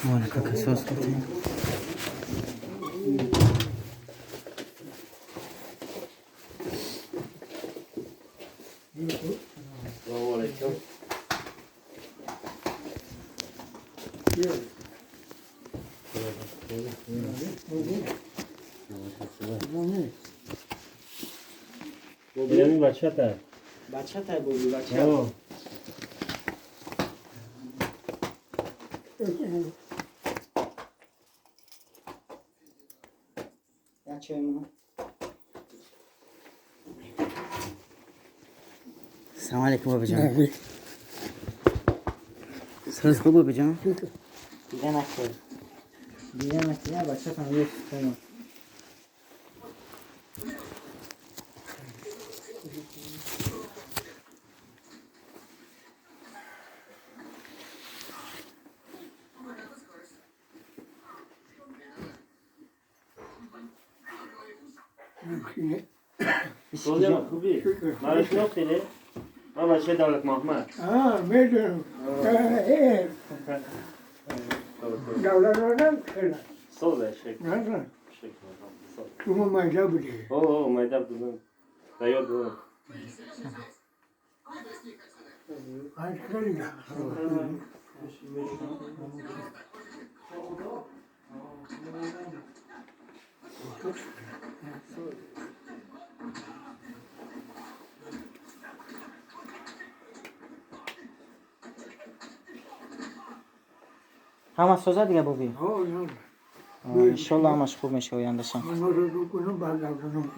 Voilà, quelque chose comme ça. ببینیم بچه تا بچه تا بودی بچه بچه ما السلام علیکم بابا جان سرس خوب بابا جان دیگه نکن بچه تا میگه کنم روزی خوبی؟ من شناختی نه؟ من بچه دولت محمد میدونم دولت آدم خیلی سال شکل نه شکل شما مجده بودی اوه مایده بودم دیاد بودم از خیلی همه سوزه دیگه بابی نه انشالله همش خوب میشه آیندهشان من رو کنم بعد از اونم